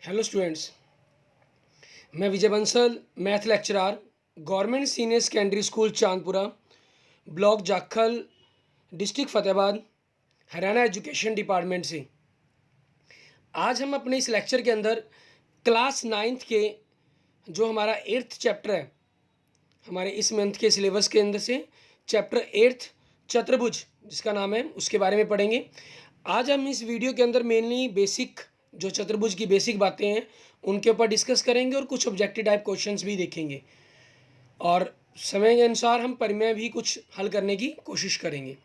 Hello students, मैं Vijay Bansal, math lecturer, government senior secondary school Chandpura, block Jakhal, district Fatehabad, Haryana education department से। आज हम अपने इस लेक्चर के अंदर क्लास 9th के जो हमारा 8th चैप्टर है, हमारे इस मंथ के सिलेबस के अंदर से चैप्टर 8th चतुर्भुज जिसका नाम है, उसके बारे में पढ़ेंगे। आज हम इस वीडियो के अंदर मेनली बेसिक जो चतुर्भुज की बेसिक बातें हैं उनके ऊपर डिस्कस करेंगे और कुछ ऑब्जेक्टिव टाइप क्वेश्चंस भी देखेंगे और समय के अनुसार हम परिमेय भी कुछ हल करने की कोशिश करेंगे।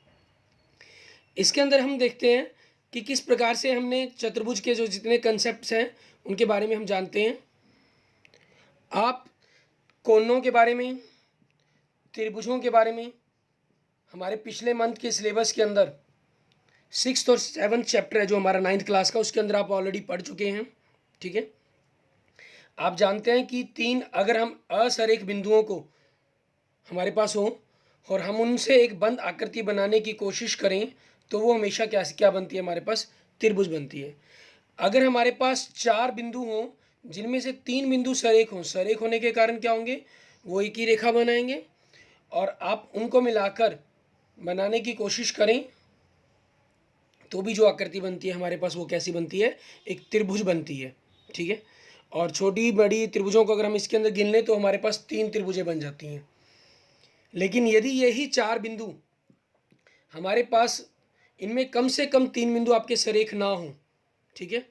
इसके अंदर हम देखते हैं कि किस प्रकार से हमने चतुर्भुज के जो जितने कंसेप्ट्स हैं उनके बारे में हम जानते हैं। आप कोनों के बारे में, त्रिभुजों के बारे में हमारे पिछले मंथ के सिलेबस के अंदर 6th और 7th चैप्टर है जो हमारा 9th क्लास का, उसके अंदर आप ऑलरेडी पढ़ चुके हैं। ठीक है, आप जानते हैं कि तीन अगर हम असरेख बिंदुओं को हमारे पास हो और हम उनसे एक बंद आकृति बनाने की कोशिश करें तो वो हमेशा क्या बनती है, हमारे पास त्रिभुज बनती है। अगर हमारे पास चार बिंदु हों जिनमें से तीन बिंदु सरेख हों, सरेख होने के कारण क्या होंगे, वो एक ही रेखा बनाएंगे और आप उनको मिलाकर बनाने की कोशिश करें तो भी जो आकृति बनती है हमारे पास वो कैसी बनती है, एक त्रिभुज बनती है। ठीक है, और छोटी बड़ी त्रिभुजों को अगर हम इसके अंदर गिन लें तो हमारे पास तीन त्रिभुजें बन जाती हैं। लेकिन यदि यही चार बिंदु हमारे पास, इनमें कम से कम तीन बिंदु आपके सरेख ना हो, ठीक है,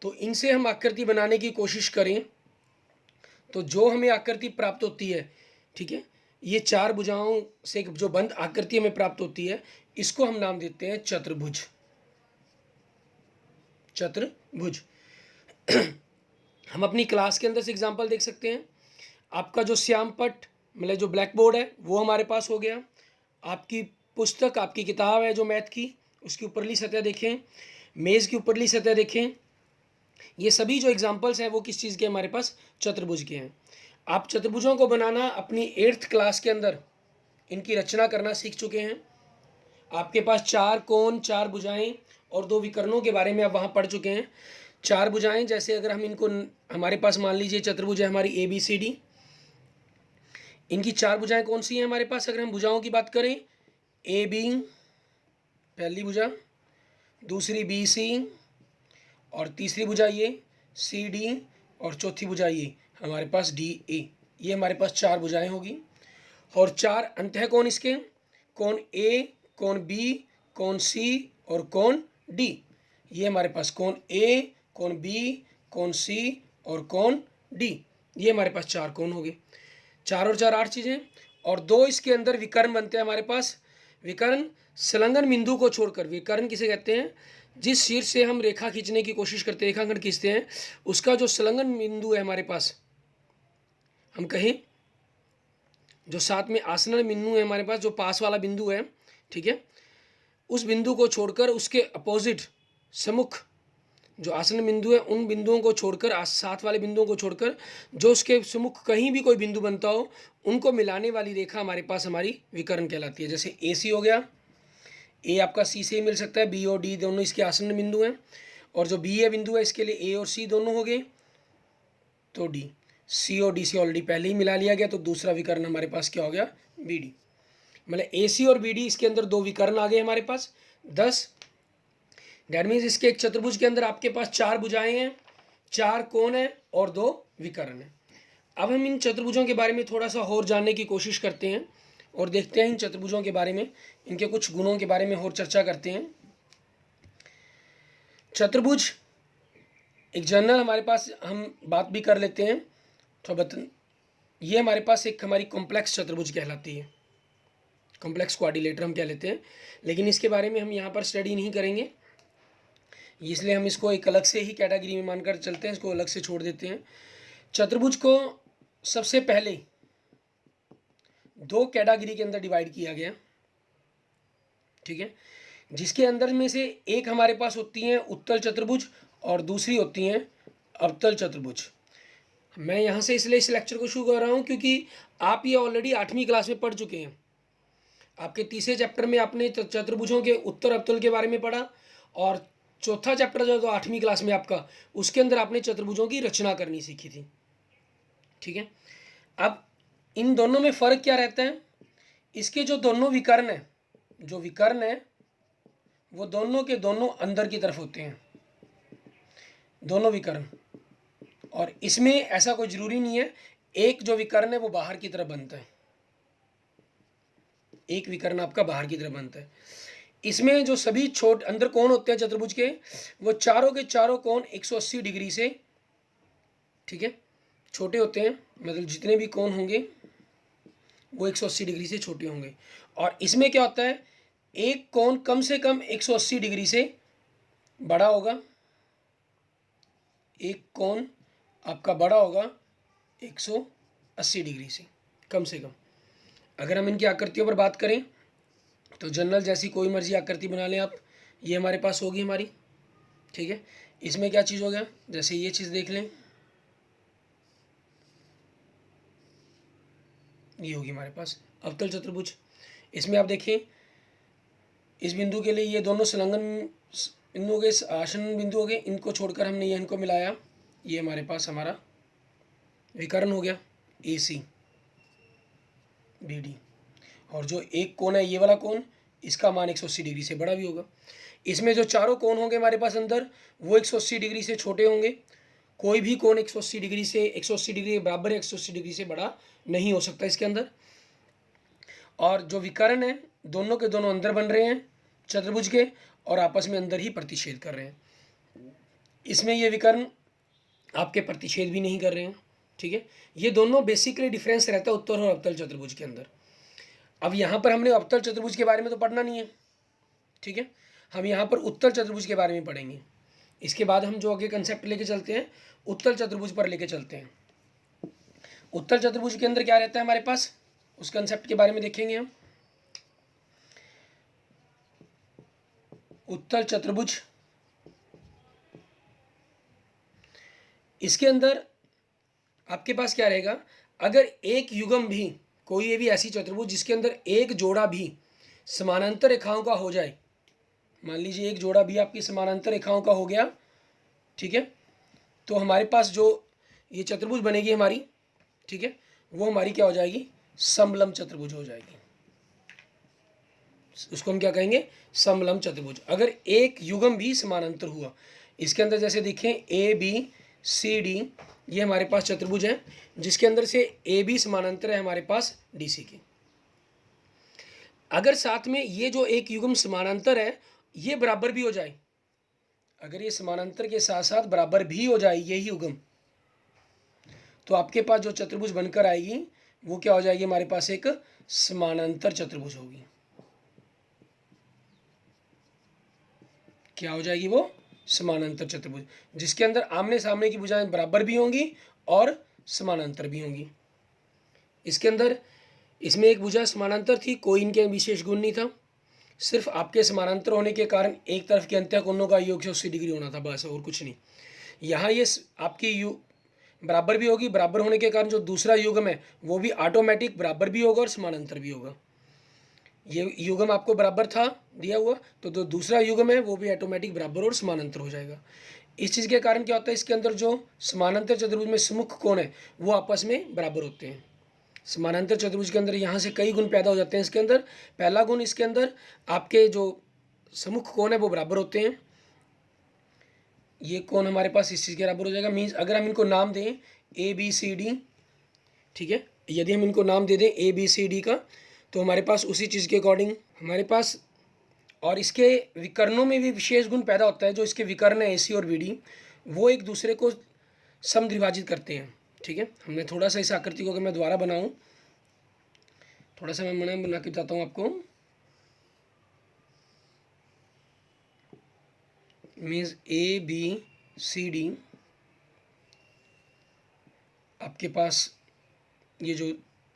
तो इनसे हम आकृति बनाने की कोशिश करें तो जो हमें आकृति प्राप्त होती है, ठीक है, ये चार भुजाओं से जो बंद आकृति हमें प्राप्त होती है इसको हम नाम देते हैं चतुर्भुज। चतुर्भुज हम अपनी क्लास के अंदर से एग्जांपल देख सकते हैं। आपका जो श्यामपट मतलब जो ब्लैक बोर्ड है वो हमारे पास हो गया। आपकी पुस्तक, आपकी किताब है जो मैथ की, उसकी ऊपरली सतह देखें, मेज़ की ऊपरली सतह देखें। ये सभी जो एग्जांपल्स हैं वो किस चीज़ के, हमारे पास चतुर्भुज के हैं। आप चतुर्भुजों को बनाना अपनी 8th क्लास के अंदर इनकी रचना करना सीख चुके हैं। आपके पास चार कोण, चार भुजाएं और दो विकर्णों के बारे में आप वहाँ पढ़ चुके हैं। चार भुजाएं जैसे अगर हम इनको, हमारे पास मान लीजिए चतुर्भुज है हमारी ABCD, इनकी चार भुजाएं कौन सी हैं हमारे पास, अगर हम भुजाओं की बात करें, AB पहली भुजा, दूसरी BC और तीसरी भुजा ये CD और चौथी भुजा ये हमारे पास DA। ये हमारे पास चार भुजाएं होगी और चार अंतः कोण इसके, कोण A, कोण B, कोण C और कोण D। ये हमारे पास कोण A, कोण B, कोण C और कोण D, ये हमारे पास चार कोण हो गए। चार और चार 8 चीज़ें और दो इसके अंदर विकर्ण बनते हैं हमारे पास। विकर्ण संलग्न बिंदु को छोड़कर, विकर्ण किसे कहते हैं, जिस शीर्ष से हम रेखा खींचने की कोशिश करते हैं, रेखांकन खींचते हैं, उसका जो संलग्न बिंदु है हमारे पास, हम कहें जो साथ में आसन्न बिंदु है हमारे पास, जो पास वाला बिंदु है, ठीक है, उस बिंदु को छोड़कर उसके अपोजिट सम्मुख जो आसन्न बिंदु है उन बिंदुओं को छोड़कर, साथ वाले बिंदुओं को छोड़कर जो उसके सम्मुख कहीं भी कोई बिंदु बनता हो उनको मिलाने वाली रेखा हमारे पास हमारी विकर्ण कहलाती है। जैसे AC हो गया, A आपका C से ही मिल सकता है, B और D दोनों इसके आसन्न बिंदु हैं, और जो B है बिंदु है इसके लिए A और C दोनों हो गए, तो D, C और D से ऑलरेडी पहले ही मिला लिया गया, तो दूसरा विकर्ण हमारे पास क्या हो गया, BD। मतलब AC और BD इसके अंदर दो विकर्ण आ गए हमारे पास 10। डैट मीन्स इसके एक चतुर्भुज के अंदर आपके पास चार भुजाएं हैं, चार कोण हैं और दो विकर्ण हैं। अब हम इन चतुर्भुजों के बारे में थोड़ा सा और जानने की कोशिश करते हैं और देखते हैं इन चतुर्भुजों के बारे में, इनके कुछ गुणों के बारे में और चर्चा करते हैं। चतुर्भुज एक जनरल हमारे पास हम बात भी कर लेते हैं थोड़ा ये हमारे पास एक हमारी कॉम्प्लेक्स चतुर्भुज कहलाती है, कॉम्प्लेक्स क्वाड्रिलेटर हम कह लेते हैं, लेकिन इसके बारे में हम यहाँ पर स्टडी नहीं करेंगे, इसलिए हम इसको एक अलग से ही कैटेगरी में मानकर चलते हैं, इसको अलग से छोड़ देते हैं। चतुर्भुज को सबसे पहले दो कैटेगरी के अंदर डिवाइड किया गया, ठीक है, जिसके अंदर में से एक हमारे पास होती हैं उत्तल चतुर्भुज और दूसरी होती हैं अवतल चतुर्भुज। मैं यहाँ से इसलिए इस लेक्चर को शुरू कर रहा हूँ क्योंकि आप ये ऑलरेडी 8वीं क्लास में पढ़ चुके हैं। आपके तीसरे चैप्टर में आपने चतुर्भुजों के उत्तर अवतल के बारे में पढ़ा और चौथा चैप्टर जो तो 8वीं क्लास में आपका, उसके अंदर आपने चतुर्भुजों की रचना करनी सीखी थी। ठीक है, अब इन दोनों में फ़र्क क्या रहता है, इसके जो दोनों विकर्ण हैं, जो विकर्ण है वो दोनों के दोनों अंदर की तरफ होते हैं, दोनों विकर्ण। और इसमें ऐसा कोई ज़रूरी नहीं है, एक जो विकर्ण है वो बाहर की तरफ बनता है, एक विकर्ण आपका बाहर की तरफ बनता है। इसमें जो सभी अंदर कोण होते हैं चतुर्भुज के, वो चारों के चारों कोण 180 डिग्री से, ठीक है, छोटे होते हैं। मतलब जितने भी कोण होंगे वो 180 डिग्री से छोटे होंगे। और इसमें क्या होता है, एक कोण कम से कम 180 डिग्री से बड़ा होगा, एक कोण आपका बड़ा होगा 180 डिग्री से कम से कम। अगर हम इनकी आकृतियों पर बात करें तो जनरल जैसी कोई मर्जी आकृति बना लें आप, ये हमारे पास होगी हमारी। ठीक है, इसमें क्या चीज़ हो गया, जैसे ये चीज़ देख लें, ये होगी हमारे पास अवतल चतुर्भुज। इसमें आप देखें, इस बिंदु के लिए ये दोनों संलग्न बिंदु हो गए, आसन बिंदु हो गए, इनको छोड़कर हमने ये इनको मिलाया, ये हमारे पास हमारा विकर्ण हो गया ए सी बी डी। और जो एक कोण है ये वाला कोण, इसका मान 180 डिग्री से बड़ा भी होगा। इसमें जो चारों कोण होंगे हमारे पास अंदर, वो 180 डिग्री से छोटे होंगे। कोई भी कोण 180 डिग्री से 180 डिग्री के बराबर 180 डिग्री से बड़ा नहीं हो सकता इसके अंदर। और जो विकर्ण है दोनों के दोनों अंदर बन रहे हैं चतुर्भुज के, और आपस में अंदर ही प्रतिच्छेद कर रहे हैं। इसमें ये विकर्ण आपके प्रतिच्छेद भी नहीं कर रहे हैं। ठीक है, ये दोनों बेसिकली डिफरेंस रहता है उत्तर और अवतल चतुर्भुज के अंदर। अब यहाँ पर हमने अवतल चतुर्भुज के बारे में तो पढ़ना नहीं है, ठीक है, हम यहाँ पर उत्तल चतुर्भुज के बारे में पढ़ेंगे। इसके बाद हम जो आगे कंसेप्ट लेके चलते हैं उत्तल चतुर्भुज पर लेके चलते हैं। उत्तल चतुर्भुज के अंदर क्या रहता है हमारे पास, उस कंसेप्ट के बारे में देखेंगे हम। उत्तल चतुर्भुज, इसके अंदर आपके पास क्या रहेगा, अगर एक युग्म भी, कोई ये भी ऐसी चतुर्भुज जिसके अंदर एक जोड़ा भी समानांतर रेखाओं का हो जाए, मान लीजिए एक जोड़ा भी आपकी समानांतर रेखाओं का हो गया, ठीक है, तो हमारे पास जो ये चतुर्भुज बनेगी हमारी, ठीक है, वो हमारी क्या हो जाएगी, समलंब चतुर्भुज हो जाएगी। उसको हम क्या कहेंगे, समलंब चतुर्भुज। अगर एक युग्म भी समानांतर हुआ, इसके अंदर जैसे देखें ए बी सी डी, ये हमारे पास चतुर्भुज है जिसके अंदर से ए बी समानांतर है हमारे पास डी सी के। अगर साथ में ये जो एक युग्म समानांतर है ये बराबर भी हो जाए, अगर ये समानांतर के साथ साथ बराबर भी हो जाए यही युग्म, तो आपके पास जो चतुर्भुज बनकर आएगी वो क्या हो जाएगी, हमारे पास एक समानांतर चतुर्भुज होगी। क्या हो जाएगी वो, समानांतर चतुर्भुज, जिसके अंदर आमने सामने की भुजाएं बराबर भी होंगी और समानांतर भी होंगी। इसके अंदर, इसमें एक भुजा समानांतर थी, कोई इनके विशेष गुण नहीं था, सिर्फ आपके समानांतर होने के कारण एक तरफ के अंत्य कोणों का योग 180 डिग्री होना था, बस, और कुछ नहीं। यहाँ ये आपकी बराबर भी होगी, बराबर होने के कारण जो दूसरा युग्म है वो भी ऑटोमेटिक बराबर भी होगा और समानांतर भी होगा। ये युग्म आपको बराबर था दिया हुआ, तो जो दूसरा युग्म है वो भी ऑटोमेटिक बराबर और समानांतर हो जाएगा। इस चीज़ के कारण क्या होता है, इसके अंदर जो समानांतर चतुर्भुज में सम्मुख कोण है वो आपस में बराबर होते हैं। समानांतर चतुर्भुज के अंदर यहाँ से कई गुण पैदा हो जाते हैं। इसके अंदर पहला गुण, इसके अंदर आपके जो सम्मुख कोण है वो बराबर होते हैं। ये कोण हमारे पास इस चीज़ के बराबर हो जाएगा। मीन्स अगर हम इनको नाम दें ए बी सी डी, ठीक है, यदि हम इनको नाम दे दें ए बी सी डी का, तो हमारे पास उसी चीज़ के अकॉर्डिंग हमारे पास, और इसके विकर्णों में भी विशेष गुण पैदा होता है। जो इसके विकर्ण है ए सी और बी डी, वो एक दूसरे को समद्विभाजित करते हैं। ठीक है, हमने थोड़ा सा इस आकृति को अगर मैं दोबारा बनाऊं, थोड़ा सा मैं बना के बताता हूँ आपको। Means A B C D, आपके पास ये जो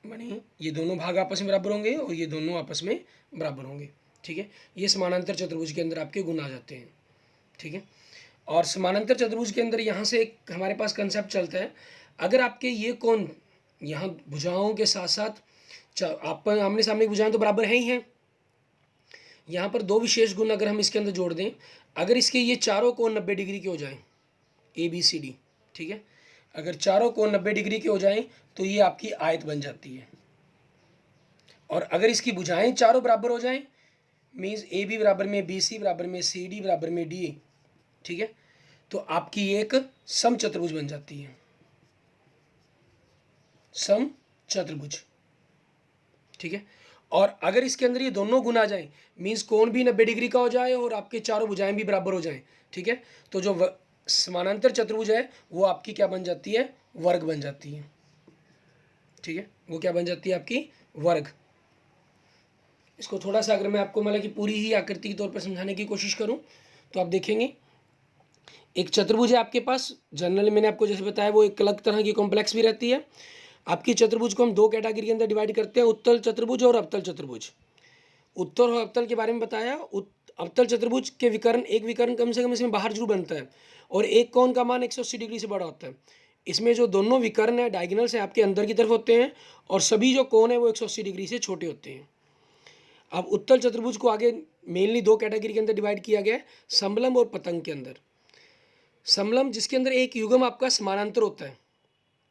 बने, ये दोनों भाग आपस में बराबर होंगे और ये दोनों आपस में बराबर होंगे। ठीक है, ये समानांतर चतुर्भुज के अंदर आपके गुण आ जाते हैं। ठीक है, और समानांतर चतुर्भुज के अंदर यहाँ से एक हमारे पास कंसेप्ट चलता है, अगर आपके ये कोण यहाँ भुजाओं के साथ साथ आप आमने सामने की भुजाएं तो बराबर हैं ही हैं, यहाँ पर दो विशेष गुण अगर हम इसके अंदर जोड़ दें, अगर इसके ये चारों कोण 90 डिग्री के हो जाएं, ABCD, ठीक है, अगर चारों कोण 90 डिग्री के हो जाएं तो ये आपकी आयत बन जाती है। और अगर इसकी भुजाएं चारों बराबर हो जाएं, मीन्स AB बराबर में BC बराबर में CD बराबर में DA, ठीक है, तो आपकी एक समचतुर्भुज बन जाती है, समचतुर्भुज, ठीक है। और अगर इसके अंदर ये दोनों गुण आ जाए, मीन्स कोण भी 90 डिग्री का हो जाए और आपके चारों भुजाएं भी बराबर हो जाएं, ठीक है, तो जो समानांतर चतुर्भुज है वो आपकी क्या बन जाती है, वर्ग बन जाती है, ठीक है, वो क्या बन जाती है, आपकी वर्ग। इसको थोड़ा सा अगर मैं आपको मतलब कि पूरी ही आकृति के तौर पर समझाने की कोशिश करूं तो आप देखेंगे एक चतुर्भुज है आपके पास, जनरली मैंने आपको जैसे बताया वो एक अलग तरह की कॉम्प्लेक्स भी रहती है। आपकी चतुर्भुज को हम दो कैटेगरी के अंदर डिवाइड करते हैं, उत्तल चतुर्भुज और अवतल चतुर्भुज। उत्तर और अवतल के बारे में बताया। अवतल चतुर्भुज के विकर्ण, एक विकर्ण कम से कम इसमें बाहर जरूर बनता है और एक कोण का मान 180 डिग्री से बड़ा होता है। इसमें जो दोनों विकर्ण है, डायगोनल्स हैं, आपके अंदर की तरफ होते हैं और सभी जो कोण है वो 180 डिग्री से छोटे होते हैं। अब उत्तल चतुर्भुज को आगे मेनली दो कैटेगरी के अंदर डिवाइड किया गया है, समलंब और पतंग के अंदर। समलंब जिसके अंदर एक युग्म आपका समानांतर होता है,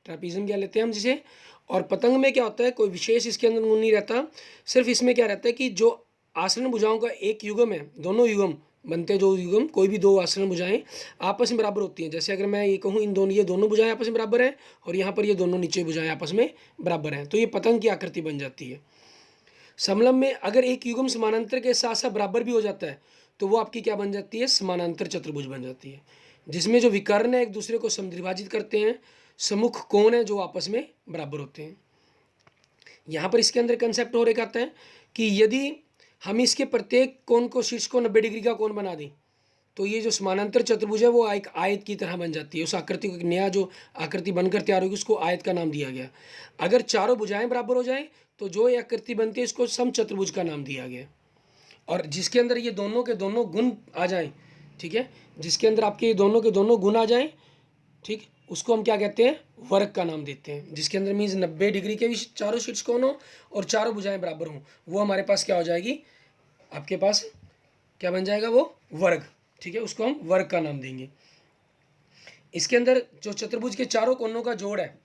ट्रापीजियम क्या लेते हैं हम जिसे। और पतंग में क्या होता है, कोई विशेष इसके अंदर गुण नहीं रहता, सिर्फ इसमें क्या रहता है कि जो आसन्न भुजाओं का एक युग्म है, दोनों युग्म बनते हैं, जो युग्म कोई भी दो आसन्न भुजाएं आपस में बराबर होती हैं। जैसे अगर मैं ये कहूँ इन दोनों, ये दोनों भुजाएं आपस में बराबर हैं और यहाँ पर ये दोनों नीचे भुजाएं आपस में बराबर हैं, तो ये पतंग की आकृति बन जाती है। समलंब में अगर एक युग्म समानांतर के साथ साथ बराबर भी हो जाता है तो वो आपकी क्या बन जाती है, समानांतर चतुर्भुज बन जाती है, जिसमें जो विकर्ण है एक दूसरे को समद्विभाजित करते हैं, सम्मुख कोण है जो आपस में बराबर होते हैं। यहाँ पर इसके अंदर कंसेप्ट और एक आता है कि यदि हम इसके प्रत्येक कोण को, शीर्ष को 90 डिग्री का कोण बना दें तो ये जो समानांतर चतुर्भुज है वो एक आयत की तरह बन जाती है। उस आकृति को, एक नया जो आकृति बनकर तैयार होगी उसको आयत का नाम दिया गया। अगर चारों भुजाएं बराबर हो जाएं तो जो ये आकृति बनती है इसको समचतुर्भुज का नाम दिया गया। और जिसके अंदर ये दोनों के दोनों गुण आ जाएं, ठीक है, जिसके अंदर आपके ये दोनों के दोनों गुण आ जाएं, ठीक, उसको हम क्या कहते हैं, वर्ग का नाम देते हैं। जिसके अंदर मीन्स 90 डिग्री के भी चारों शीर्ष कोण हो और चारों भुजाएं बराबर हों, वो हमारे पास क्या हो जाएगी, आपके पास क्या बन जाएगा, वो वर्ग, ठीक है, उसको हम वर्ग का नाम देंगे। इसके अंदर जो चतुर्भुज के चारों कोनों का जोड़ है,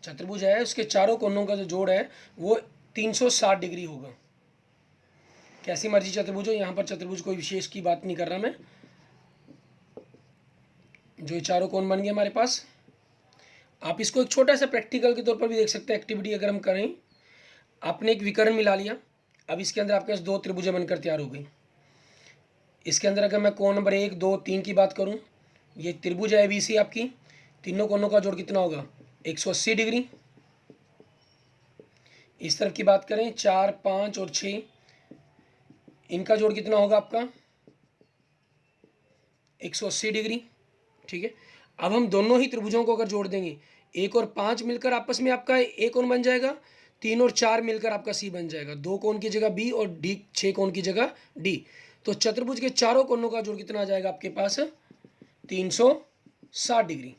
चतुर्भुज है उसके चारों कोनों का जो जोड़ है वो 360 डिग्री होगा। कैसी मर्जी चतुर्भुज हो, यहाँ पर चतुर्भुज कोई विशेष की बात नहीं कर रहा मैं, जो ये चारों कोण बन गए हमारे पास। आप इसको एक छोटा सा प्रैक्टिकल के तौर पर भी देख सकते हैं, एक्टिविटी अगर हम करें। आपने एक विकर्ण मिला लिया, अब इसके अंदर आपके पास दो त्रिभुजें बनकर तैयार हो गई। इसके अंदर अगर मैं कोण नंबर 1, 2, 3 की बात करूं, ये त्रिभुज है ABC आपकी, तीनों कोणों का जोड़ कितना होगा, 180 डिग्री। इस तरफ की बात करें 4, 5 और 6, इनका जोड़ कितना होगा आपका, 180 डिग्री, ठीक है। अब हम दोनों ही त्रिभुजों को अगर जोड़ देंगे, 1 और 5 मिलकर आपस में आपका A कोण बन जाएगा, 3 और 4 मिलकर आपका C बन जाएगा, 2 कोण की जगह B और 6 कोण की जगह D। तो चतुर्भुज के चारों कोणों का जोड़ कितना आ जाएगा आपके पास, 360 डिग्री।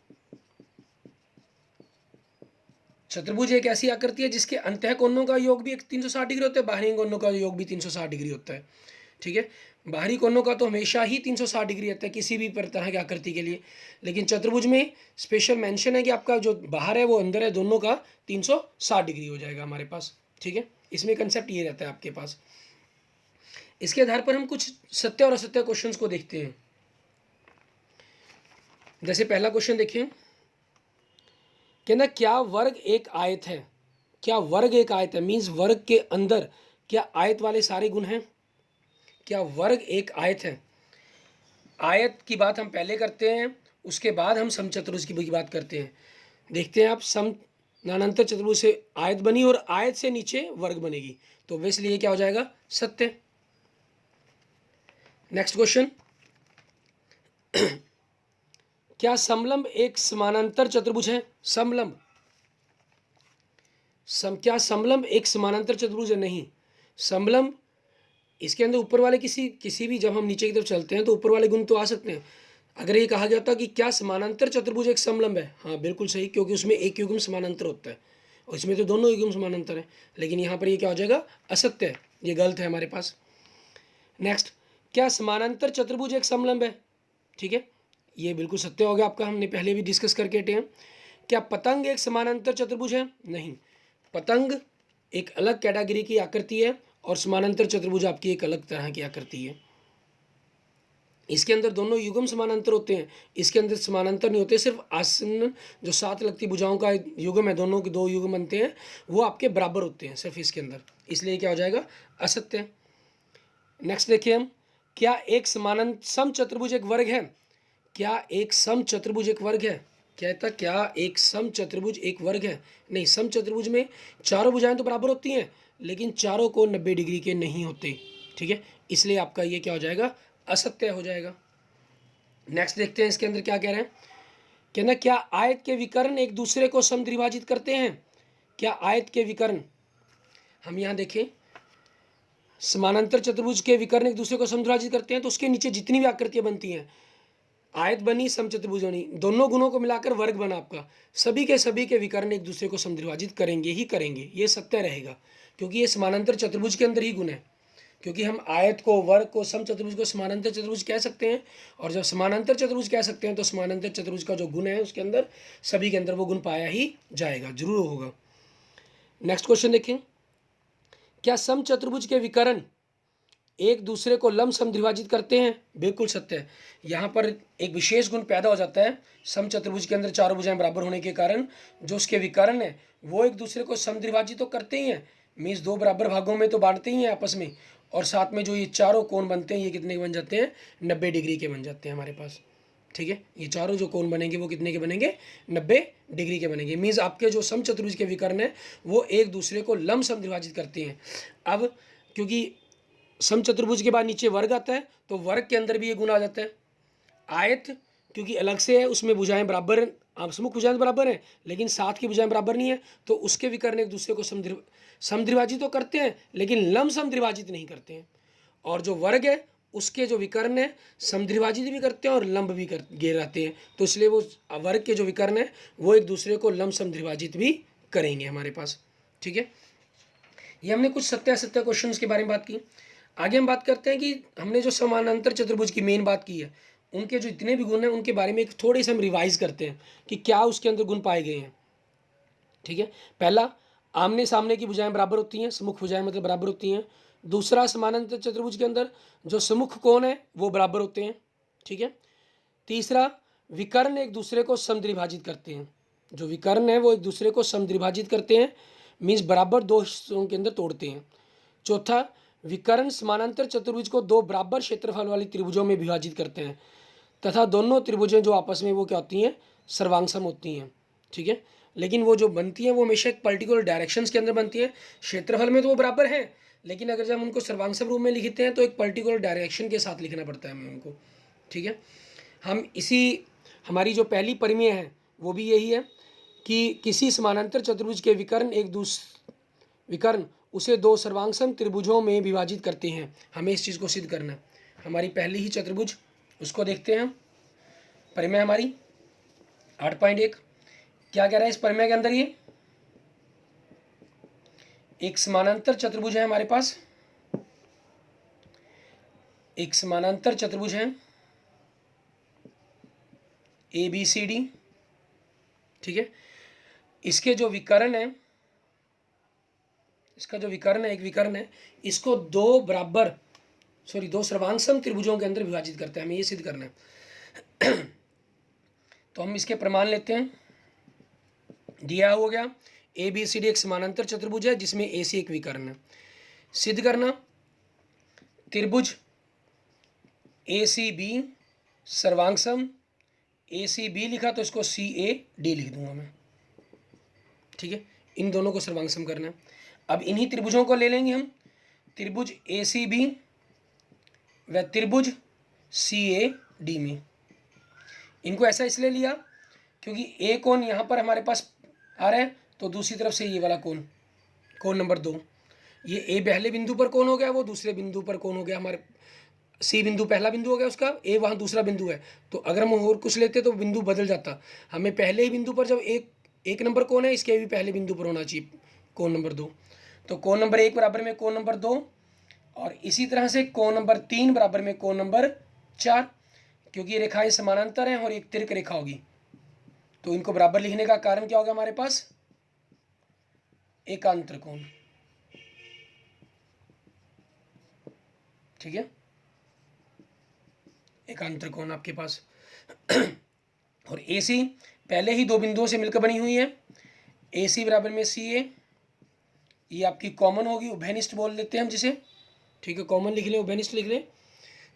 चतुर्भुज एक ऐसी आकृति है जिसके अंतः कोणों का योग भी 360 डिग्री होता है, बाहरी कोणों का योग भी 360 डिग्री होता है, ठीक है। बाहरी कोणों का तो हमेशा ही 360 डिग्री रहता है किसी भी तरह की आकृति के लिए, लेकिन चतुर्भुज में स्पेशल मेंशन है कि आपका जो बाहर है वो अंदर है, दोनों का 360 डिग्री हो जाएगा हमारे पास, ठीक है। इसमें कंसेप्ट ये रहता है आपके पास। इसके आधार पर हम कुछ सत्य और असत्य क्वेश्चंस को देखते हैं। जैसे पहला क्वेश्चन देखिए, कहना क्या वर्ग एक आयत है, क्या वर्ग एक आयत है, मीन्स वर्ग के अंदर क्या आयत वाले सारे गुण हैं, क्या वर्ग एक आयत है। आयत की बात हम पहले करते हैं, उसके बाद हम समचतुर्भुज की बात करते हैं। देखते हैं आप, समानांतर चतुर्भुज से आयत बनी और आयत से नीचे वर्ग बनेगी, तो वैसे ये क्या हो जाएगा, सत्य। नेक्स्ट क्वेश्चन, क्या समलंब एक समानांतर चतुर्भुज है, समलंब क्या समलंब एक समानांतर चतुर्भुज है, नहीं। समलंब इसके अंदर ऊपर वाले किसी भी, जब हम नीचे की तरफ चलते हैं तो ऊपर वाले गुण तो आ सकते हैं। अगर ये कहा जाता कि क्या समानांतर चतुर्भुज एक समलंब है, हाँ बिल्कुल सही, क्योंकि उसमें एक युग्म समानांतर होता है और इसमें तो दोनों युग्म समानांतर है, लेकिन यहाँ पर ये क्या हो जाएगा, असत्य है, ये गलत है हमारे पास। नेक्स्ट, क्या समानांतर चतुर्भुज एक समलंब है? ठीक है, ये बिल्कुल सत्य हो गया आपका, हमने पहले भी डिस्कस करके हटे हैं। क्या पतंग एक समानांतर चतुर्भुज है? नहीं, पतंग एक अलग कैटेगरी की आकृति है और समानांतर चतुर्भुज आपकी एक अलग तरह की आकृति है। इसके अंदर दोनों युग्म समानांतर होते हैं, इसके अंदर समानांतर नहीं होते, सिर्फ आसन जो 7 लगती भुजाओं का युग्म है, दोनों के 2 युग्म बनते हैं, वो आपके बराबर होते हैं सिर्फ इसके अंदर, इसलिए क्या हो जाएगा? असत्य। नेक्स्ट देखिए हम, क्या एक सम चतुर्भुज एक वर्ग है? क्या एक सम चतुर्भुज एक वर्ग है? कहता क्या एक सम चतुर्भुज एक वर्ग है? नहीं, सम चतुर्भुज में चारों भुजाएं तो बराबर होती हैं, लेकिन चारों कोण 90 डिग्री के नहीं होते। ठीक है, इसलिए आपका ये क्या हो जाएगा? असत्य हो जाएगा। नेक्स्ट देखते हैं इसके अंदर क्या कह रहे हैं। कहना क्या आयत के विकर्ण एक दूसरे को समद्विभाजित करते हैं? क्या आयत के विकर्ण, हम यहाँ देखें, समानांतर चतुर्भुज के विकर्ण एक दूसरे को समद्विभाजित करते हैं, तो उसके नीचे जितनी भी आकृतियां बनती हैं, आयत बनी, समचतुर्भुज बनी, दोनों गुणों को मिलाकर वर्ग बना आपका, सभी के विकर्ण एक दूसरे को समद्विभाजित करेंगे ही करेंगे, ये सत्य रहेगा, क्योंकि ये समानांतर चतुर्भुज के अंदर ही गुण है। क्योंकि हम आयत को, वर्ग को, समचतुर्भुज को समानांतर चतुर्भुज कह सकते हैं, और जब समानांतर चतुर्भुज कह सकते हैं तो समानांतर चतुर्भुज का जो गुण है उसके अंदर, सभी के अंदर वो गुण पाया ही जाएगा, जरूर होगा। नेक्स्ट क्वेश्चन देखें, क्या समचतुर्भुज के विकर्ण एक दूसरे को लंब समद्विभाजित करते हैं? बिल्कुल सत्य है। यहाँ पर एक विशेष गुण पैदा हो जाता है, समचतुर्भुज के अंदर चारों भुजाएं बराबर होने के कारण जो उसके विकर्ण है वो एक दूसरे को समद्विभाजित तो करते ही हैं, मीन्स 2 बराबर भागों में तो बांटते ही हैं आपस में, और साथ में जो ये चारों कोण बनते हैं ये कितने के बन जाते हैं? 90 डिग्री के बन जाते हैं हमारे पास। ठीक है, ये चारों जो कोण बनेंगे वो कितने के बनेंगे? 90 डिग्री के बनेंगे। मीन्स आपके जो समचतुर्भुज के विकर्ण है वो एक दूसरे को लंब समद्विभाजित करते हैं। अब क्योंकि समचतुर्भुज के बाद नीचे वर्ग आता है, तो वर्ग के अंदर भी ये गुण आ जाता है। आयत क्योंकि अलग से है, उसमें भुजाएं बराबर, सम्मुख भुजाएं बराबर हैं, लेकिन साथ की भुजाएं बराबर नहीं है, तो उसके विकर्ण एक दूसरे को समद्विभाजित तो करते हैं, लेकिन लंब समद्विभाजित नहीं करते हैं। और जो वर्ग है उसके जो विकर्ण है समद्विभाजित भी करते हैं और लंब भी गे रहते हैं, तो इसलिए वो वर्ग के जो विकर्ण है वो एक दूसरे को लंब समद्विभाजित भी करेंगे हमारे पास। ठीक है, ये हमने कुछ सत्य असत्य क्वेश्चन के बारे में बात की। आगे हम बात करते हैं कि हमने जो समानांतर चतुर्भुज की मेन बात की है, उनके जो इतने भी गुण हैं उनके बारे में एक थोड़े से हम रिवाइज करते हैं कि क्या उसके अंदर गुण पाए गए हैं। ठीक है, पहला, आमने सामने की भुजाएं बराबर होती हैं, सम्मुख भुजाएं मतलब बराबर होती हैं। दूसरा, समानांतर चतुर्भुज के अंदर जो सम्मुख कोण है वो बराबर होते हैं। ठीक है, तीसरा, विकर्ण एक दूसरे को समद्विभाजित करते हैं, जो विकर्ण है वो एक दूसरे को समद्विभाजित करते हैं, मीन्स बराबर 2 हिस्सों के अंदर तोड़ते हैं। चौथा, विकर्ण समानांतर चतुर्भुज को 2 बराबर क्षेत्रफल वाली त्रिभुजों में विभाजित करते हैं, तथा दोनों त्रिभुजें जो आपस में वो क्या होती हैं? सर्वांगसम होती हैं। ठीक है, लेकिन वो जो बनती हैं वो हमेशा एक पर्टिकुलर डायरेक्शंस के अंदर बनती हैं। क्षेत्रफल में तो वो बराबर हैं, लेकिन अगर जब हम उनको सर्वांगसम रूप में लिखते हैं तो एक पर्टिकुलर डायरेक्शन के साथ लिखना पड़ता है हमें उनको। ठीक है, हम इसी, हमारी जो पहली परिमेय है वो भी यही है कि किसी समानांतर चतुर्भुज के विकर्ण उसे 2 सर्वांगसम त्रिभुजों में विभाजित करते हैं। हमें इस चीज़ को सिद्ध करना है। हमारी पहली ही चतुर्भुज, उसको देखते हैं हम, परिमेय हमारी 8.1 क्या कह रहा है इस परिमेय के अंदर? ये एक समानांतर चतुर्भुज है हमारे पास, एक समानांतर चतुर्भुज है ABCD। ठीक है, इसके जो विकर्ण है, इसका जो विकर्ण है, एक विकर्ण है, इसको 2 सर्वांगसम त्रिभुजों के अंदर विभाजित करता है, हमें ये सिद्ध करना है। तो हम इसके प्रमाण लेते हैं। दिया हो गया ABCD एक समानांतर चतुर्भुज है जिसमें AC एक विकर्ण है। सिद्ध करना, त्रिभुज ACB सर्वांगसम, ACB लिखा तो इसको CAD लिख दूंगा मैं। ठीक है, इन दोनों को सर्वांगसम करना है। अब इन्हीं त्रिभुजों को ले लेंगे हम, त्रिभुज ACB व त्रिभुज CAD में। इनको ऐसा इसलिए लिया क्योंकि A कोण यहाँ पर हमारे पास आ रहा है, तो दूसरी तरफ से ये वाला कोण, कोण नंबर 2, ये A पहले बिंदु पर कोण हो गया, वो दूसरे बिंदु पर कोण हो गया, हमारे C बिंदु पहला बिंदु हो गया उसका, A वहाँ दूसरा बिंदु है। तो अगर हम और कुछ लेते तो बिंदु बदल जाता। हमें पहले ही बिंदु पर जब एक नंबर कोण है, इसके भी पहले बिंदु पर होना चाहिए कोण नंबर 2। तो कोण नंबर 1 बराबर में कोण नंबर 2, और इसी तरह से कोण नंबर 3 बराबर में कोण नंबर 4, क्योंकि ये रेखाएं समानांतर हैं और एक तिर्क रेखा होगी, तो इनको बराबर लिखने का कारण क्या होगा हमारे पास, एकांतर कोण। ठीक है, एकांतर कोण आपके पास। और ए सी पहले ही दो बिंदुओं से मिलकर बनी हुई है, ए सी बराबर में सी ए, ये आपकी कॉमन होगी, उभयनिष्ठ बोल देते हैं हम जिसे। ठीक है, कॉमन लिख लें, उभयनिष्ठ लिख लें।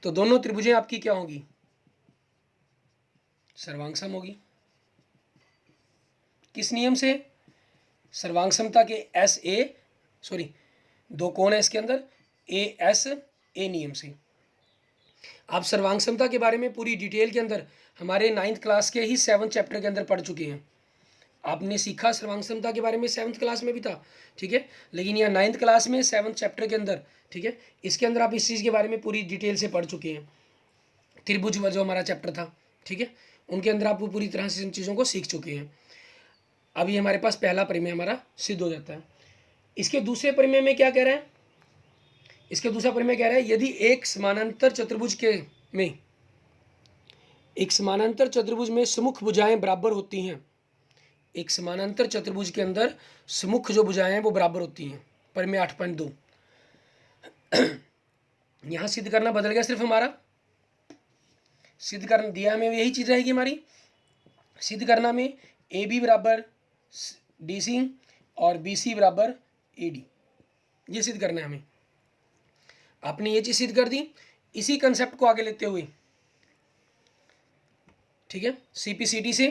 तो दोनों त्रिभुजें आपकी क्या होगी, सर्वांगसम होगी। किस नियम से, सर्वांगसमता के एस ए, सॉरी दो कोण है इसके अंदर, ए एस ए नियम से। आप सर्वांगसमता के बारे में पूरी डिटेल के अंदर हमारे 9th क्लास के ही 7th चैप्टर के अंदर पढ़ चुके हैं। आपने सीखा सर्वांगसमता के बारे में 7th क्लास में भी था, ठीक है, लेकिन यहाँ 9th क्लास में 7th चैप्टर के अंदर, ठीक है, इसके अंदर आप इस चीज़ के बारे में पूरी डिटेल से पढ़ चुके हैं। त्रिभुज जो हमारा चैप्टर था, ठीक है, उनके अंदर आप पूरी तरह से इन चीज़ों को सीख चुके हैं। अब ये हमारे पास पहला परिमेय हमारा सिद्ध हो जाता है। इसके दूसरे परिमेय में क्या कह रहा है, इसके दूसरा परिमेय कह रहा है यदि एक समानांतर चतुर्भुज में एक समानांतर चतुर्भुज में सम्मुख भुजाएं बराबर होती हैं, एक समानांतर चतुर्भुज के अंदर सम्मुख जो भुजाएं हैं वो बराबर होती हैं, परिमेय 8.2। यहाँ सिद्ध करना बदल गया, सिर्फ हमारा सिद्ध करना दिया हमें यही चीज़ रहेगी हमारी। सिद्ध करना में ए बी बराबर डी सी और बी सी बराबर ए डी, ये सिद्ध करना है हमें। आपने ये चीज़ सिद्ध कर दी, इसी कंसेप्ट को आगे लेते हुए, ठीक है, सीपीसीटी से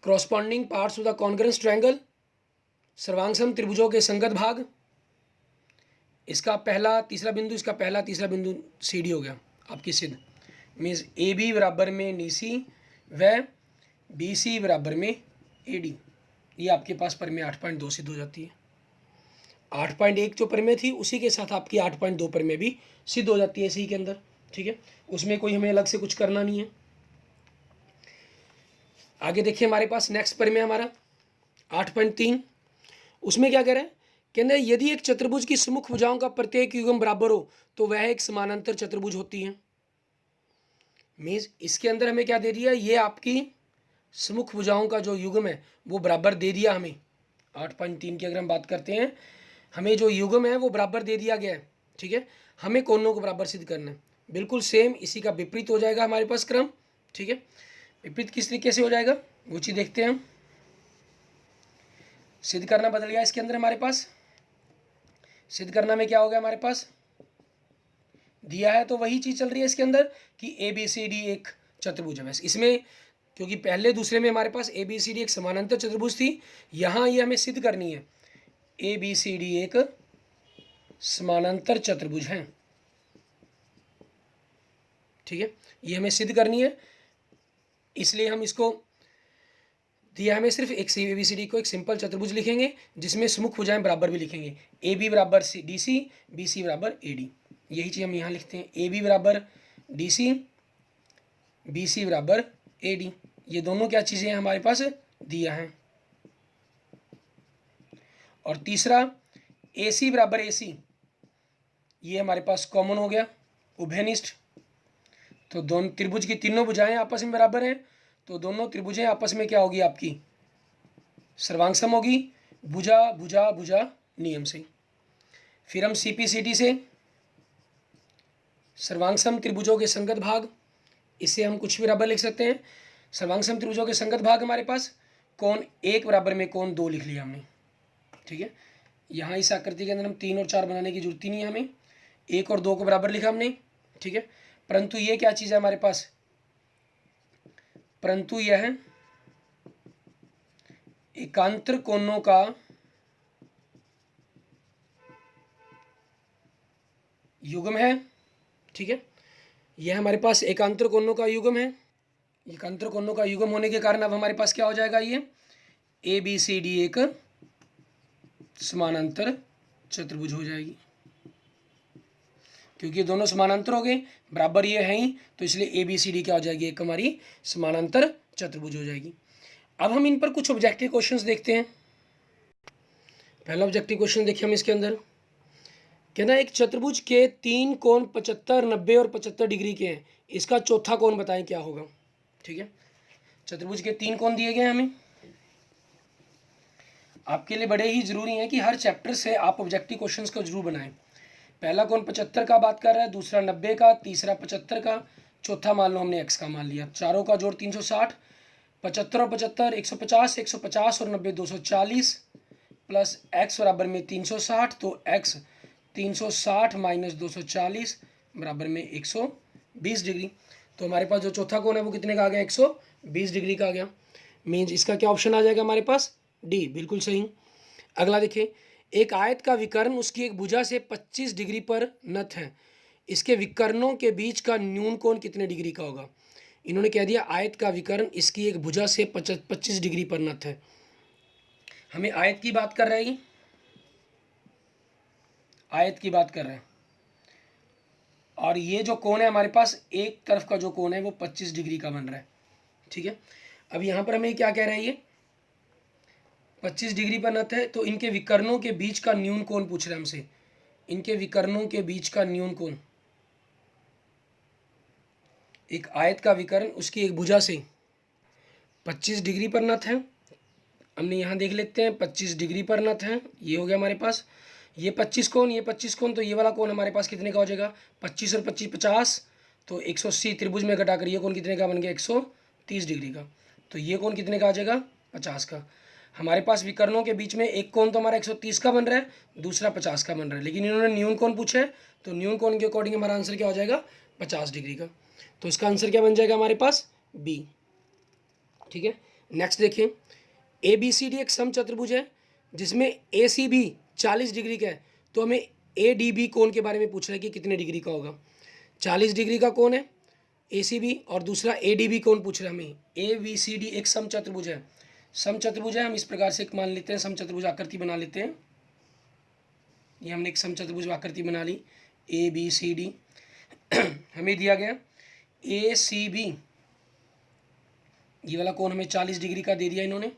corresponding parts of the congruence triangle, सर्वांगसम त्रिभुजों के संगत भाग, इसका पहला तीसरा बिंदु, इसका पहला तीसरा बिंदु सी डी हो गया आपकी सिद्ध। मीन्स ए बी बराबर में डी सी व बी सी बराबर में ए डी, ये आपके पास परिमेय 8.2 सिद्ध हो जाती है। 8.1 जो परिमेय थी उसी के साथ आपकी 8.2 परिमेय भी सिद्ध हो जाती है इसी के अंदर, ठीक है, उसमें कोई हमें अलग से कुछ करना नहीं है। आगे देखिए हमारे पास नेक्स्ट परिमेय हमारा 8.3, उसमें क्या कह रहे हैं, कहते हैं यदि एक चतुर्भुज की सम्मुख भुजाओं का प्रत्येक युग्म बराबर हो तो वह एक समानांतर चतुर्भुज होती है। मीन्स इसके अंदर हमें क्या दे दिया, ये आपकी सम्मुख भुजाओं का जो युग्म है वो बराबर दे दिया हमें। 8.3 की अगर हम बात करते हैं, हमें जो युग्म है वो बराबर दे दिया गया है, ठीक है, हमें कोणों को बराबर सिद्ध करना है। बिल्कुल सेम इसी का विपरीत हो जाएगा हमारे पास क्रम, ठीक है, विपरीत किस तरीके से हो जाएगा वो चीज़ देखते हैं हम। सिद्ध करना बदल गया इसके अंदर हमारे पास। सिद्ध करना में क्या हो गया हमारे पास, दिया है तो वही चीज़ चल रही है इसके अंदर कि ए बी सी डी एक चतुर्भुज है। वैसे इसमें क्योंकि पहले दूसरे में हमारे पास ए बी सी डी एक समानांतर चतुर्भुज थी, यहाँ ये हमें सिद्ध करनी है ए बी सी डी एक समानांतर चतुर्भुज है, ठीक है, ये हमें सिद्ध करनी है। इसलिए हम इसको दिया हमें सिर्फ एक सी ए बी सी डी को एक सिंपल चतुर्भुज लिखेंगे जिसमें सम्मुख भुजाएं बराबर भी लिखेंगे, ए बी बराबर C D C, B C बराबर ए डी, यही चीज़ हम यहाँ लिखते हैं, ए बी बराबर डी सी, बी सी बराबर ए डी, ये दोनों क्या चीज़ें हैं हमारे पास दिया है। और तीसरा ए सी बराबर ए सी, ये हमारे पास कॉमन हो गया, उभयनिष्ठ, तो दोनों त्रिभुज की तीनों भुजाएं आपस में बराबर हैं, तो दोनों त्रिभुजें आपस में क्या होगी आपकी सर्वांगसम होगी, भुजा भुजा भुजा नियम से। फिर हम सीपीसीटी से सर्वांगसम त्रिभुजों के संगत भाग, इसे हम कुछ भी बराबर लिख सकते हैं। सर्वांगसम त्रिभुजों के संगत भाग हमारे पास कोण 1 बराबर में कोण 2 लिख लिया हमने, ठीक है, यहाँ इस आकृति के अंदर हम 3 और 4 बनाने की जरूरत ही नहीं है, हमें 1 और 2 को बराबर लिखा हमने, ठीक है, परंतु ये क्या चीज़ है हमारे पास, परंतु यह एकांतर कोणों का युग्म है, ठीक है, यह हमारे पास एकांतर कोणों का युग्म है। एकांतर कोणों का युग्म होने के कारण अब हमारे पास क्या हो जाएगा, ये ए बी सी डी एक समानांतर चतुर्भुज हो जाएगी, क्योंकि ये दोनों समानांतर हो गए, बराबर ये है ही, तो इसलिए ए बी सी डी क्या हो जाएगी, एक हमारी समानांतर चतुर्भुज हो जाएगी। अब हम इन पर कुछ ऑब्जेक्टिव क्वेश्चंस देखते हैं। पहला ऑब्जेक्टिव क्वेश्चन देखिए हम इसके अंदर। कहना एक चतुर्भुज के 3 कोण 75, 90 और 75 डिग्री के हैं, इसका चौथा कोण बताएं क्या होगा। ठीक है, चतुर्भुज के 3 कोण दिए गए हैं हमें। आपके लिए बड़े ही ज़रूरी है कि हर चैप्टर से आप ऑब्जेक्टिव क्वेश्चंस को जरूर बनाएं। पहला कोण 75 का बात कर रहा है, दूसरा 90 का, तीसरा 75 का, चौथा मान लो हमने x का मान लिया। चारों का जोड़ 360, 75 और 75 150, 150 और 90 240 प्लस x बराबर में 360, तो x 360 माइनस 240 बराबर में 120 डिग्री। तो हमारे पास जो चौथा कोण है वो कितने का आ गया, 120 डिग्री का आ गया। मीन्स इसका क्या ऑप्शन आ जाएगा हमारे पास, डी, बिल्कुल सही। अगला देखिए, एक आयत का विकर्ण उसकी एक भुजा से 25 डिग्री पर नत है, इसके विकर्णों के बीच का न्यून कोण कितने डिग्री का होगा। इन्होंने कह दिया आयत का विकर्ण इसकी एक भुजा से 25 डिग्री पर नत है। हमें आयत की बात कर रहे हैं, आयत की बात कर रहे हैं, और ये जो कोण है हमारे पास एक तरफ का जो कोण है वो 25 डिग्री का बन रहा है। ठीक है, अब यहाँ पर हमें क्या कह रहा है, ये 25 डिग्री पर नत है, तो इनके विकर्णों के बीच का न्यून कोण पूछ रहे हैं हमसे। इनके विकर्णों के बीच का न्यून कोण, एक आयत का विकर्ण उसकी एक भुजा से 25 डिग्री पर नत है। हमने यहाँ देख लेते हैं 25 डिग्री पर नत है, ये हो गया हमारे पास। ये 25 कोण, ये 25 कोण, तो ये वाला कोण हमारे पास कितने का हो जाएगा, 25 और 25 50, तो 180 त्रिभुज में घटाकर ये कोण कितने का बन गया, 130 डिग्री का। तो ये कोण कितने का आ जाएगा, 50 का। हमारे पास विकर्णों के बीच में एक कोण तो हमारा 130 का बन रहा है, दूसरा 50 का बन रहा है, लेकिन इन्होंने न्यून कोण पूछा है, तो न्यून कोण के अकॉर्डिंग हमारा आंसर क्या हो जाएगा, 50 डिग्री का। तो इसका आंसर क्या बन जाएगा हमारे पास, बी। ठीक है, नेक्स्ट देखिए, ए बी सी डी एक समचतुर्भुज है जिसमें ए सी बी 40 डिग्री का है, तो हमें ए डी बी कोण के बारे में पूछ रहा है कि कितने डिग्री का होगा। 40 डिग्री का कोण है ए सी बी, और दूसरा ए डी बी कोण पूछ रहा है हमें। ए बी सी डी एक समचतुर्भुज है, समचतुर्भुज है, हम इस प्रकार से एक मान लेते हैं, समचतुर्भुज आकृति बना लेते हैं। ये हमने एक समचतुर्भुज आकृति बना ली, ए बी सी डी। हमें दिया गया ए सी बी, ये वाला कोण हमें 40 डिग्री का दे दिया इन्होंने,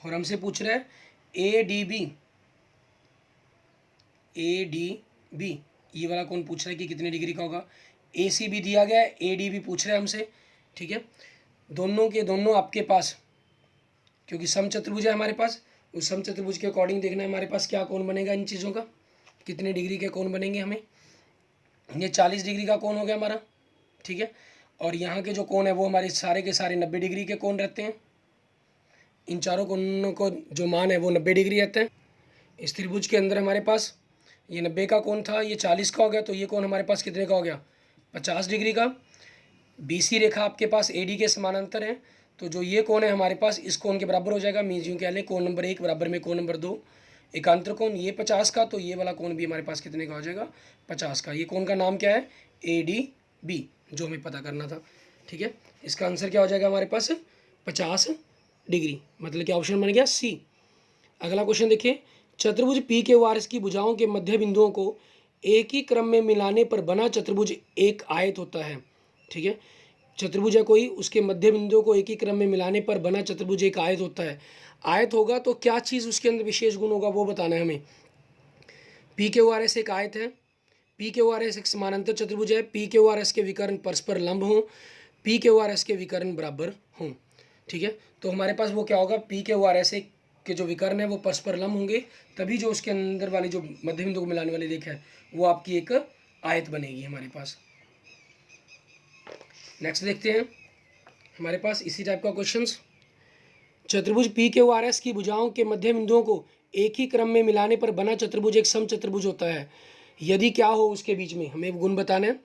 और हमसे पूछ रहा है A D B, A D B ये वाला कोण पूछ रहा है कि कितने डिग्री का होगा। ए सी बी दिया गया है, ए डी बी पूछ रहा है हमसे। ठीक है, दोनों के दोनों आपके पास, क्योंकि समचतुर्भुज है हमारे पास, उस समचतुर्भुज के अकॉर्डिंग देखना है हमारे पास क्या कोण बनेगा, इन चीज़ों का कितने डिग्री के कोण बनेंगे हमें। ये 40 डिग्री का कोण हो गया हमारा। ठीक है, और यहाँ के जो कोण है वो हमारे सारे के सारे 90 डिग्री के कोण रहते हैं। इन चारों कोणों को जो मान है वो 90 डिग्री रहता है। इस त्रिभुज के अंदर हमारे पास ये 90 का कोण था, ये 40 का हो गया, तो ये कोण हमारे पास कितने का हो गया, 50 डिग्री का। BC रेखा आपके पास AD के समानांतर है, तो जो ये कोण है हमारे पास इस कोण के बराबर हो जाएगा। मीन्स यूँ कह लें कोण नंबर 1 बराबर में कोण नंबर 2, एकांतर कोण ये 50 का, तो ये वाला कोण भी हमारे पास कितने का हो जाएगा, 50 का। ये कोण का नाम क्या है, ADB, जो हमें पता करना था। ठीक है, इसका आंसर क्या हो जाएगा हमारे पास, 50 डिग्री, मतलब कि ऑप्शन बन गया C। अगला क्वेश्चन देखिए, चतुर्भुज पी के वार की भुजाओं के मध्य बिंदुओं को एक ही क्रम में मिलाने पर बना चतुर्भुज एक आयत होता है। ठीक है, चतुर्भुज है कोई, उसके मध्य बिंदुओं को एक ही क्रम में मिलाने पर बना चतुर्भुज एक आयत होता है। आयत होगा तो क्या चीज़ उसके अंदर विशेष गुण होगा वो बताना है हमें। पी के वार एक आयत है, पी के वार एक समानांतर चतुर्भुज है, पी के वार के विकर्ण परस्पर लंब हों, पी के वार के विकर्ण बराबर हों। ठीक है, तो हमारे पास वो क्या होगा, पी के वार के जो विकर्ण है वो परस्पर लंब होंगे, तभी जो उसके अंदर वाली जो मध्य बिंदु को मिलाने वाली रेखा है वो आपकी एक आयत बनेगी हमारे पास। नेक्स्ट देखते हैं हमारे पास इसी टाइप का क्वेश्चंस। चतुर्भुज पी के आर एस की भुजाओं के मध्य बिंदुओं को एक ही क्रम में मिलाने पर बना चतुर्भुज एक समचतुर्भुज होता है, यदि क्या हो उसके बीच में हमें गुण बताना है।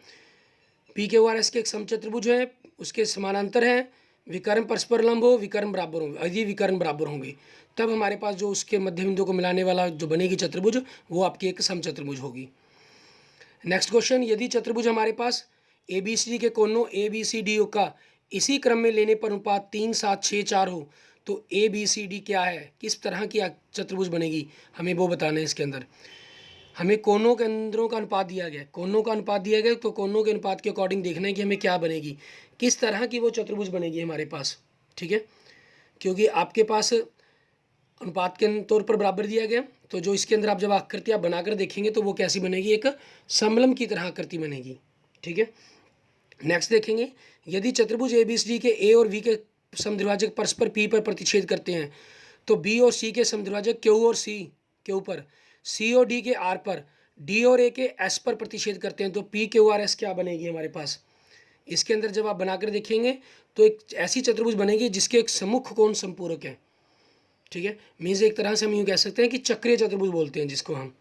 पी के आर एस के एक समचतुर्भुज है, उसके समानांतर है, विकर्ण परस्पर लंब हो, विकर्ण बराबर हो, यदि विकर्ण बराबर होंगे तब हमारे पास जो उसके मध्य बिंदु को मिलाने वाला जो बनेगी चतुर्भुज वो आपकी एक समचतुर्भुज होगी। नेक्स्ट क्वेश्चन, यदि चतुर्भुज हमारे पास ABCD के कोणों ABCD का इसी क्रम में लेने पर अनुपात 3 7 6 4 हो, तो ABCD क्या है, किस तरह की चतुर्भुज बनेगी, हमें वो बताना है। इसके अंदर हमें कोणों के अंदरों का अनुपात दिया गया, कोणों का अनुपात दिया गया, तो कोणों के अनुपात के अकॉर्डिंग देखना है कि हमें क्या बनेगी, किस तरह की वो चतुर्भुज बनेगी हमारे पास। ठीक है, क्योंकि आपके पास अनुपात के तौर पर बराबर दिया गया। तो जो इसके अंदर आप जब आकृतियाँ बनाकर देखेंगे तो वो कैसी बनेगी, एक समलम की तरह आकृति बनेगी। ठीक है, नेक्स्ट देखेंगे, यदि चतुर्भुज ABCD के ए और वी के समद्विभाजक परस्पर पी पर प्रतिच्छेद करते हैं तो बी और सी के समद्विभाजक क्यू और सी के ऊपर, सी और डी के आर पर, डी और ए के एस पर प्रतिच्छेद करते हैं तो पी क्यू आर एस क्या बनेगी हमारे पास। इसके अंदर जब आप बनाकर देखेंगे तो एक ऐसी चतुर्भुज बनेगी जिसके एक सम्मुख कोण संपूरक है। ठीक है, मीन्स एक तरह से हम यूँ कह सकते हैं कि चक्रीय चतुर्भुज बोलते हैं जिसको हम।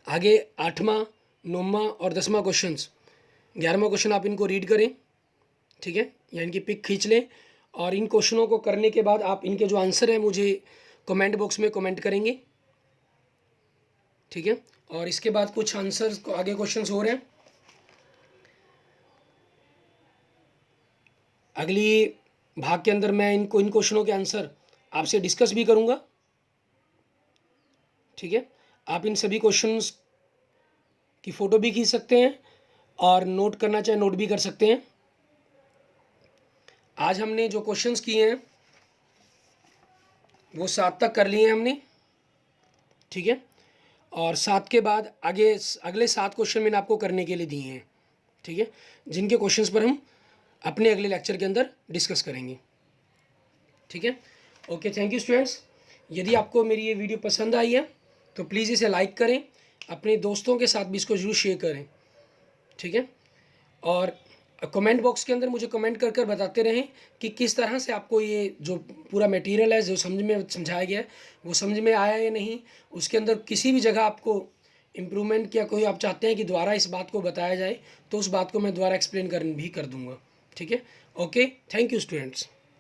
आगे 8वां, 9वां और 10वां क्वेश्चन, 11वां क्वेश्चन आप इनको रीड करें। ठीक है, या इनकी पिक खींच लें और इन क्वेश्चनों को करने के बाद आप इनके जो आंसर है मुझे कमेंट बॉक्स में कमेंट करेंगे। ठीक है, और इसके बाद कुछ आंसर को आगे क्वेश्चंस हो रहे हैं। अगली भाग के अंदर मैं इन क्वेश्चनों के आंसर आपसे डिस्कस भी करूंगा। ठीक है, आप इन सभी क्वेश्चंस की फ़ोटो भी खींच सकते हैं और नोट करना चाहे नोट भी कर सकते हैं। आज हमने जो क्वेश्चंस किए हैं वो 7 तक कर लिए हैं हमने। ठीक है, और 7 के बाद आगे अगले 7 क्वेश्चन मैंने आपको करने के लिए दिए हैं। ठीक है, जिनके क्वेश्चंस पर हम अपने अगले लेक्चर के अंदर डिस्कस करेंगे। ठीक है, ओके, थैंक यू स्टूडेंट्स। यदि आपको मेरी ये वीडियो पसंद आई है तो प्लीज़ इसे लाइक करें, अपने दोस्तों के साथ भी इसको ज़रूर शेयर करें। ठीक है, और कमेंट बॉक्स के अंदर मुझे कमेंट कर कर बताते रहें कि किस तरह से आपको ये जो पूरा मटेरियल है जो समझाया गया है वो समझ में आया या नहीं। उसके अंदर किसी भी जगह आपको इम्प्रूवमेंट या कोई आप चाहते हैं कि दोबारा इस बात को बताया जाए तो उस बात को मैं दोबारा एक्सप्लेन कर दूंगा। ठीक है, ओके, थैंक यू स्टूडेंट्स।